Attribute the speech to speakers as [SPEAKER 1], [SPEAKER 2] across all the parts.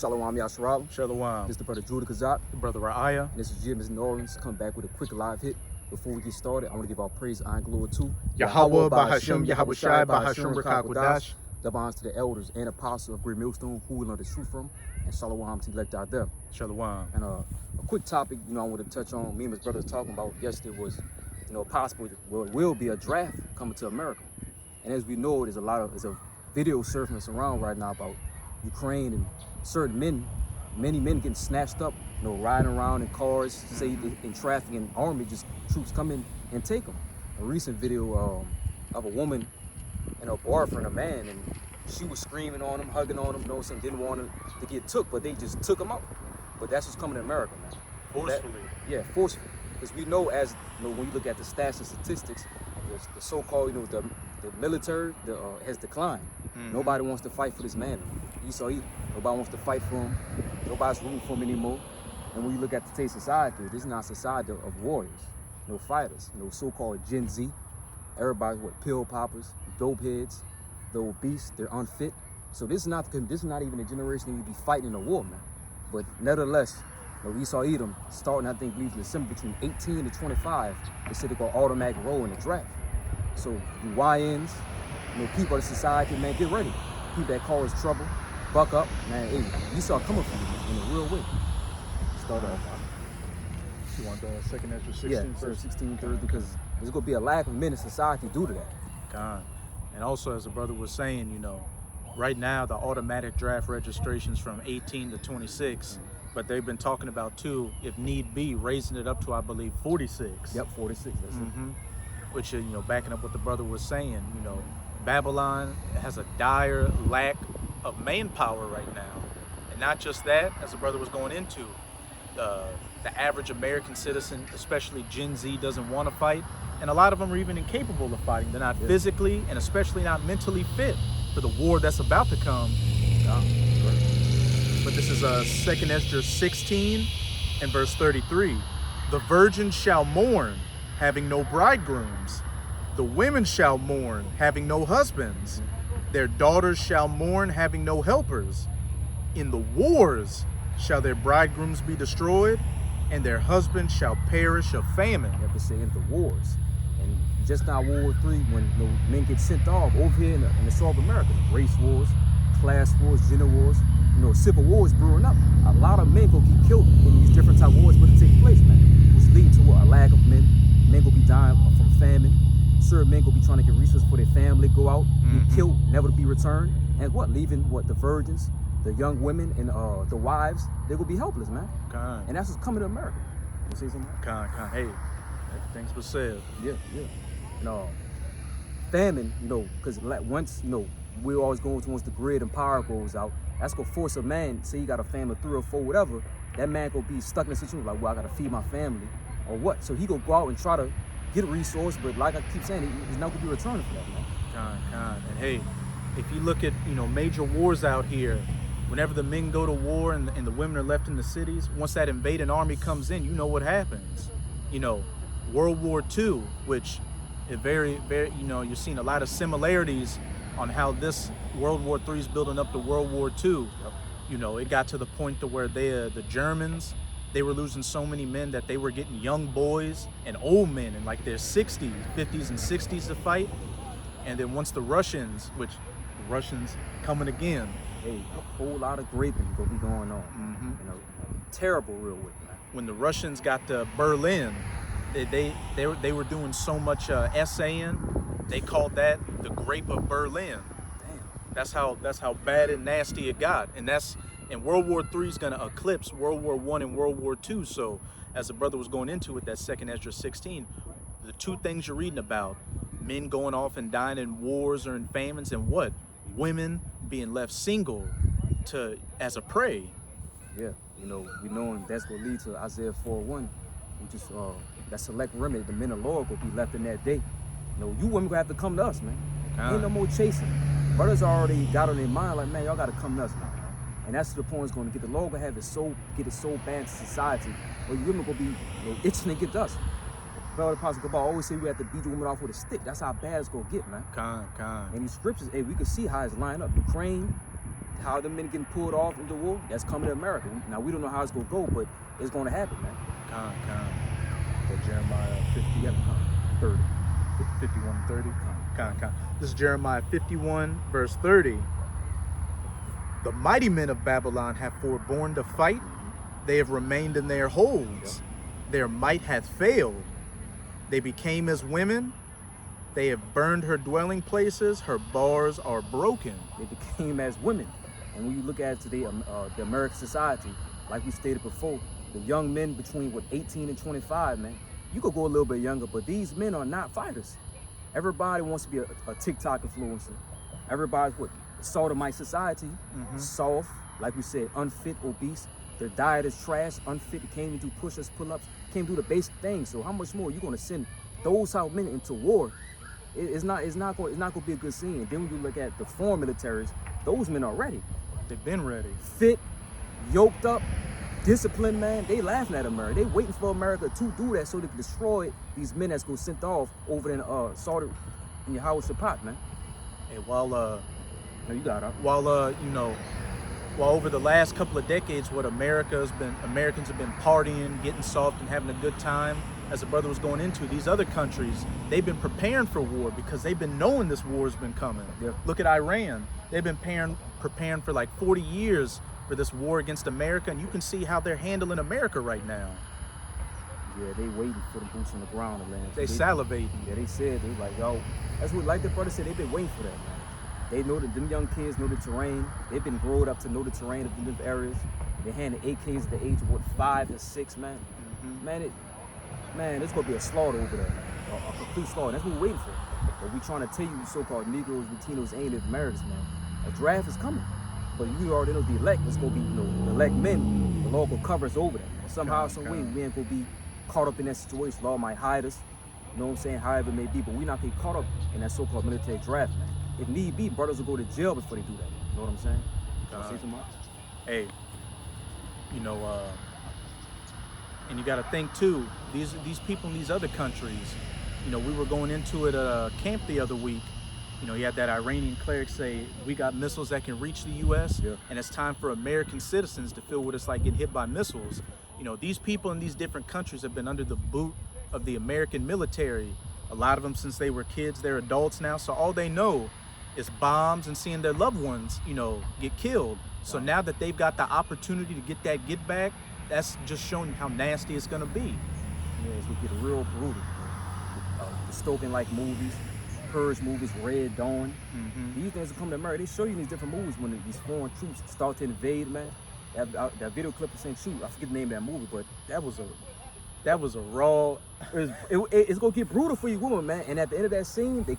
[SPEAKER 1] Shalom Yasharal.
[SPEAKER 2] Shalom.
[SPEAKER 1] This is the brother Judah Kazak.
[SPEAKER 2] Brother Ra'aya.
[SPEAKER 1] And this is Jim New Orleans. Come back with a quick live hit. Before we get started, I want to give our praise and glory to
[SPEAKER 2] Yahweh, Bahasham, Yahweh Shai, Bahasham, Rakakwadash.
[SPEAKER 1] Double honors to the elders and apostles of Great Millstone, who we learn the truth from. And Shalom to elect out there.
[SPEAKER 2] Shalom.
[SPEAKER 1] And a quick topic, I want to touch on, me and my brothers talking about yesterday was, possible, will be a draft coming to America. And as we know, there's a video surfacing around right now about Ukraine and certain many men getting snatched up, riding around in cars, saved in traffic, and army troops come in and take them. A recent video of a woman and her boyfriend, a man, and she was screaming on him, hugging on him, didn't want him to get took, but they just took him out. But that's what's coming to America, man.
[SPEAKER 2] Forcefully.
[SPEAKER 1] Forcefully. Because we know, as when you look at the stats and statistics, the so-called, the military has declined. Nobody wants to fight for this man. Esau either. Nobody wants to fight for him. Nobody's rooting for him anymore. And when you look at today's society, this is not a society of warriors, fighters, so-called Gen Z. Everybody's pill poppers, dope heads, the obese, they're unfit. So this is not even a generation that would be fighting in a war, man. But nevertheless, Esau Edom starting, I think, in December between 18 to 25, they said they go automatic roll in the draft. So you YNs, people of the society, man, get ready. People that cause trouble, buck up, man. Hey, Esau coming for you in a real way. Start off.
[SPEAKER 2] You want the second Ezra 16?
[SPEAKER 1] Yeah, first 16, third, because there's going to be a lack of men in society due to that.
[SPEAKER 2] God. And also, as the brother was saying, right now the automatic draft registrations from 18 to 26, but they've been talking about too, if need be, raising it up to, I believe, 46.
[SPEAKER 1] Yep, 46. That's it.
[SPEAKER 2] Which, backing up what the brother was saying, Babylon has a dire lack of manpower right now. And not just that, as the brother was going into, the average American citizen, especially Gen Z, doesn't want to fight. And a lot of them are even incapable of fighting. They're not physically and especially not mentally fit for the war that's about to come. But this is 2 Ezra 16 and verse 33. The virgins shall mourn, having no bridegrooms. The women shall mourn, having no husbands. Their daughters shall mourn, having no helpers. In the wars shall their bridegrooms be destroyed, and their husbands shall perish of famine.
[SPEAKER 1] You have to say in the wars. And just now World War III, when men get sent off over here in the South America, race wars, class wars, gender wars, civil wars brewing up. A lot of men gonna get killed in these different type of wars but to take place, man. Which lead to a lack of men. Men gonna be dying from famine. Certain men gonna be trying to get resources for their family, go out, get killed, never to be returned. And leaving the virgins, the young women, and the wives, they're gonna be helpless, man. And that's what's coming to America. You say something?
[SPEAKER 2] Hey, things were said.
[SPEAKER 1] Yeah. Famine, because once, we're always going to, once the grid and power goes out, that's gonna force a man, say you got a family of 3 or 4, whatever, that man gonna be stuck in a situation like, well, I gotta feed my family, or what? So he gonna go out and try to get a resource, but like I keep saying, he's not gonna be returning for that, man.
[SPEAKER 2] And hey, if you look at, major wars out here, whenever the men go to war and the women are left in the cities, once that invading army comes in, you know what happens. World War II, which is very, you're seeing a lot of similarities on how this World War III is building up to World War II. It got to the point to where the Germans, they were losing so many men that they were getting young boys and old men in like their 60s, 50s, and 60s to fight. And then once the Russians coming again.
[SPEAKER 1] Hey, a whole lot of raping gonna be going on. Terrible real way, man.
[SPEAKER 2] When the Russians got to Berlin, they were doing so much essaying. They called that the Grape of Berlin. Damn. That's how bad and nasty it got. And World War III is going to eclipse World War I and World War II. So as the brother was going into it, that 2 Ezra 16, the two things you're reading about, men going off and dying in wars or in famines, and women being left single as a prey.
[SPEAKER 1] Yeah, we know that's going to lead to Isaiah 4:1, which is that select remnant, the men of Lord will be left in that day. You women gonna have to come to us, man. Ain't no more chasing. Brothers already got on their mind like, man, y'all gotta come to us now. And that's the point it's gonna get. The Lord gonna have it so bad in society, where you women gonna be itching to get to us. Brother Apostle Kabal always say we have to beat the woman off with a stick. That's how bad it's gonna get, man. And these scriptures, hey, we can see how it's lined up. Ukraine, how the men getting pulled off in the war, that's coming to America. Now, we don't know how it's going to go, but it's going to happen, man.
[SPEAKER 2] That Jeremiah 50,
[SPEAKER 1] Yep.
[SPEAKER 2] 30, 51, 30. This is Jeremiah 51, verse 30. The mighty men of Babylon have forborne to fight. They have remained in their holds. Their might hath failed. They became as women. They have burned her dwelling places. Her bars are broken.
[SPEAKER 1] They became as women. And when you look at it today, the American society, like we stated before, the young men between 18 and 25, man, you could go a little bit younger, but these men are not fighters. Everybody wants to be a TikTok influencer. Everybody's sodomite society, soft, like we said, unfit, obese. Their diet is trash, unfit, can't even do push-ups, pull-ups, can't do the basic things. So how much more are you gonna send those type of men into war? It's not gonna be a good scene. And then when you look at the foreign militaries, those men are ready.
[SPEAKER 2] They've been ready.
[SPEAKER 1] Fit, yoked up, disciplined, man. They laughing at America. They waiting for America to do that so they can destroy these men that's gonna sent off over in Saudi in your Howard Shapat, man.
[SPEAKER 2] Hey, while
[SPEAKER 1] No, you got it.
[SPEAKER 2] while over the last couple of decades, Americans have been partying, getting soft, and having a good time. As the brother was going into, these other countries, they've been preparing for war because they've been knowing this war has been coming.
[SPEAKER 1] Yep.
[SPEAKER 2] Look at Iran. They've been preparing for like 40 years for this war against America, and you can see how they're handling America right now.
[SPEAKER 1] Yeah, they waiting for the boots on the ground to land.
[SPEAKER 2] They salivating.
[SPEAKER 1] Yeah, they said, they like, yo, that's what, like the brother said, they've been waiting for that, man. They know that them young kids know the terrain. They've been growing up to know the terrain of the different areas. They handed AKs at the age of 5 and 6, man. Man, it's gonna be a slaughter over there, man. A complete slaughter. That's what we're waiting for. But we trying to tell you, so-called Negroes, Latinos, ain't Native Americans, man. A draft is coming. But you already know the elect. It's gonna be, the elect men. The law will cover us over that. And somehow, some way, we ain't gonna be caught up in that situation. Law might hide us. You know what I'm saying? However it may be, but we're not getting caught up in that so-called military draft, man. If need be, brothers will go to jail before they do that. You know what I'm saying? Can I say too much?
[SPEAKER 2] Hey, and you got to think too, these people in these other countries, we were going into it at a camp the other week. You had that Iranian cleric say, we got missiles that can reach the U.S. And it's time for American citizens to feel what it's like getting hit by missiles. These people in these different countries have been under the boot of the American military. A lot of them since they were kids, they're adults now. So all they know is bombs and seeing their loved ones, get killed. So now that they've got the opportunity to get that get back, that's just showing you how nasty it's gonna be.
[SPEAKER 1] Yeah, it's gonna get real brutal. Dystopian like movies, Purge movies, Red Dawn. These things will come to America. They show you in these different movies when these foreign troops start to invade, man. That video clip of St. Shoot, I forget the name of that movie, but that was a raw. It's gonna get brutal for you women, man. And at the end of that scene, they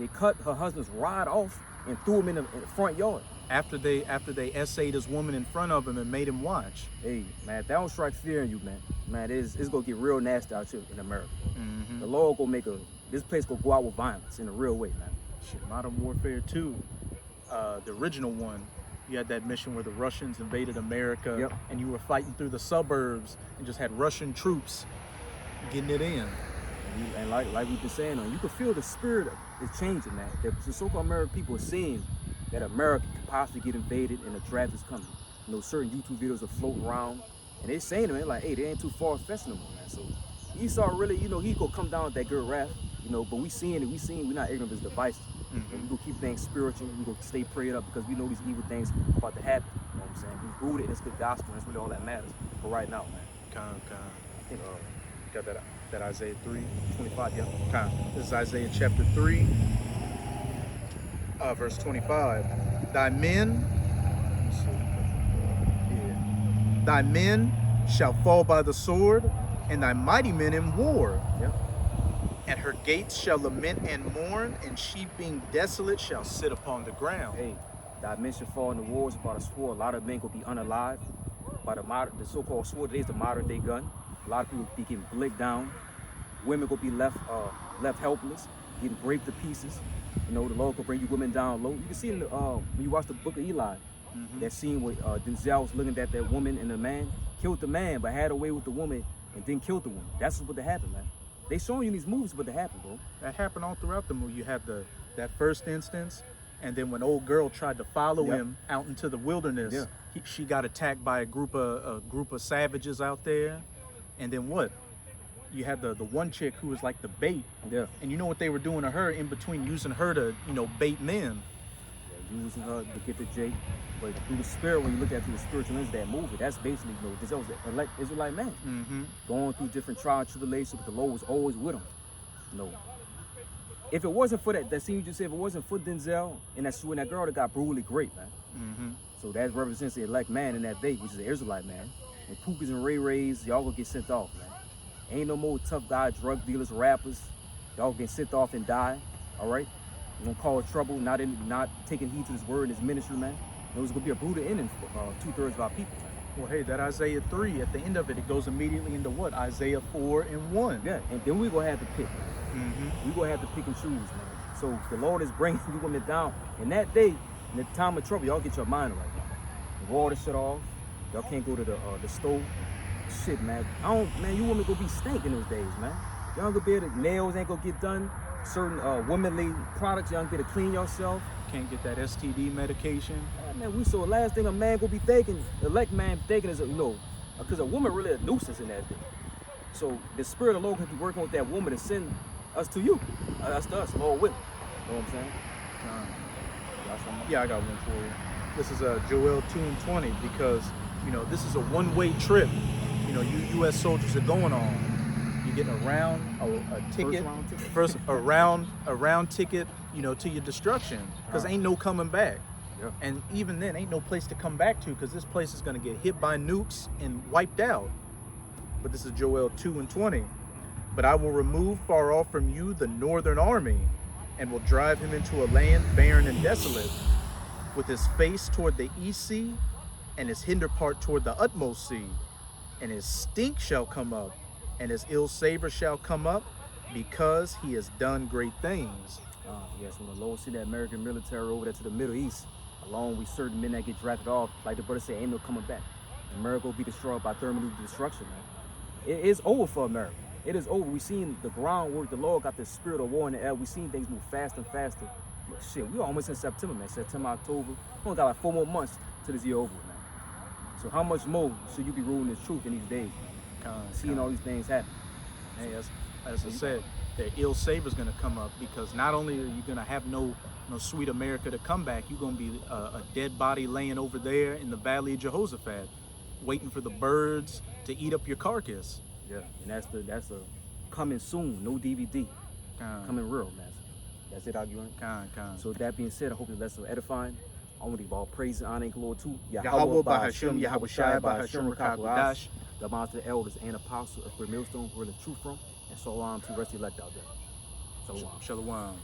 [SPEAKER 1] cut her husband's rod off and threw him in the front yard.
[SPEAKER 2] After they essayed this woman in front of him and made him watch.
[SPEAKER 1] Hey, man, if that don't strike fear in you, man, it's gonna get real nasty out here in America. The law gonna make this place gonna go out with violence in a real way, man.
[SPEAKER 2] Shit, Modern Warfare 2, the original one, you had that mission where the Russians invaded America, and you were fighting through the suburbs and just had Russian troops getting it in.
[SPEAKER 1] And like we've been saying, you can feel the spirit is changing, man. The so-called American people are seeing that America could possibly get invaded and the draft is coming. Certain YouTube videos are floating around, and they're saying, man, like, hey, they ain't too far-fetched no more, man. So Esau really, he gonna come down with that good wrath, but we seeing it, we're not ignorant of his devices. We gonna keep things spiritual, we gonna stay prayed up because we know these evil things about to happen. You know what I'm saying? We rooted in this good gospel, and that's really all that matters. For right now, man.
[SPEAKER 2] Got that Isaiah 3:25,
[SPEAKER 1] Yeah.
[SPEAKER 2] This is Isaiah chapter 3, verse 25. Thy men shall fall by the sword, and thy mighty men in war. And her gates shall lament and mourn, and she being desolate shall sit upon the ground.
[SPEAKER 1] Hey, thy men shall fall in the wars by the sword. A lot of men gonna be unalive by the so-called sword. Today's the modern day gun. A lot of people be getting blicked down. Women gonna be left helpless, getting raped to pieces. The Lord will bring you women down low. You can see when you watch the Book of Eli, that scene where Denzel was looking at that woman and the man, killed the man, but had away with the woman and then killed the woman. That's what happened, man. They showing you in these movies what happened, bro.
[SPEAKER 2] That happened all throughout the movie. You had that first instance And then when old girl tried to follow
[SPEAKER 1] Yep.
[SPEAKER 2] him out into the wilderness,
[SPEAKER 1] Yeah.
[SPEAKER 2] she got attacked by a group of savages out there. And then what? You had the one chick who was like the bait.
[SPEAKER 1] Yeah.
[SPEAKER 2] And you know what they were doing to her in between using her to, bait men.
[SPEAKER 1] Yeah, using her to get the Jake. But through the spirit, when you look at through the spiritual lens of that movie, that's basically, this was the elect Israelite man.
[SPEAKER 2] Mm-hmm.
[SPEAKER 1] Going through different trial and tribulations, but the Lord was always with him. If it wasn't for that scene you just said, if it wasn't for Denzel and that girl that got brutally raped, man.
[SPEAKER 2] Mm-hmm.
[SPEAKER 1] So that represents the elect man in that day, which is the Israelite man. And Pookas and Ray Rays, y'all gonna get sent off, man. Ain't no more tough guy, drug dealers, rappers. Y'all get sent off and die, all right? You're gonna cause trouble, not taking heed to his word and his ministry, man. It was gonna be a brutal ending for 2/3 of our people, man.
[SPEAKER 2] Well, hey, that Isaiah 3, at the end of it, it goes immediately into what? Isaiah 4 and 1.
[SPEAKER 1] Yeah, and then we gonna have to pick, man.
[SPEAKER 2] Mm-hmm.
[SPEAKER 1] We gonna have to pick and choose, man. So the Lord is bringing you women down. And that day, in the time of trouble, y'all get your mind right now. The water shut off. Y'all can't go to the stove. Shit, man. You women gonna be stinking those days, man. Y'all gonna be able to, nails ain't gonna get done. Certain womanly products, y'all gonna be able to clean yourself.
[SPEAKER 2] Can't get that STD medication.
[SPEAKER 1] Man, so the last thing a man gonna be thinking, the elect man thinking is, because a woman really a nuisance in that day. So the spirit of the Lord can be working with that woman to send us to you. Us to us, Lord with him. You know what I'm saying?
[SPEAKER 2] Yeah, I got one for you. This is Joel 2 and 20 because, this is a one-way trip. You U.S. soldiers are going on. You're getting a ticket, first a round ticket, to your destruction because ain't no coming back.
[SPEAKER 1] Yeah.
[SPEAKER 2] And even then, ain't no place to come back to because this place is going to get hit by nukes and wiped out. But this is Joel 2 and 20. But I will remove far off from you the northern army and will drive him into a land barren and desolate, with his face toward the east sea and his hinder part toward the utmost sea. And his stink shall come up, and his ill savor shall come up, because he has done great things.
[SPEAKER 1] Yes, when the Lord see that American military over there to the Middle East, along with certain men that get drafted off, like the brother said, ain't no coming back. America will be destroyed by thermonuclear destruction, man. It is over for America. It is over. We seen the groundwork. The Lord got the spirit of war in the air. We seen things move faster and faster. But shit, we almost in September, man. September, October. We only got like 4 more months to this year over, man. So how much more should you be ruling this truth in these days, man? Seeing all these things happen.
[SPEAKER 2] Hey, as I said, the ill savor is going to come up because not only are you going to have no sweet America to come back, you're going to be a dead body laying over there in the Valley of Jehoshaphat, waiting for the birds to eat up your carcass.
[SPEAKER 1] Yeah, and that's a coming soon, no DVD. Coming real, man. That's it, arguing. So with that being said, I hope the lesson was edifying. I want to give all praise and honor and glory to
[SPEAKER 2] Yahweh Bahashim, Yahweh Shai Bahashim Rakakwadash,
[SPEAKER 1] the master, the elders, and apostles of Great Millstone, where the truth from, and so on to the rest of the elect out there. So
[SPEAKER 2] Shalom.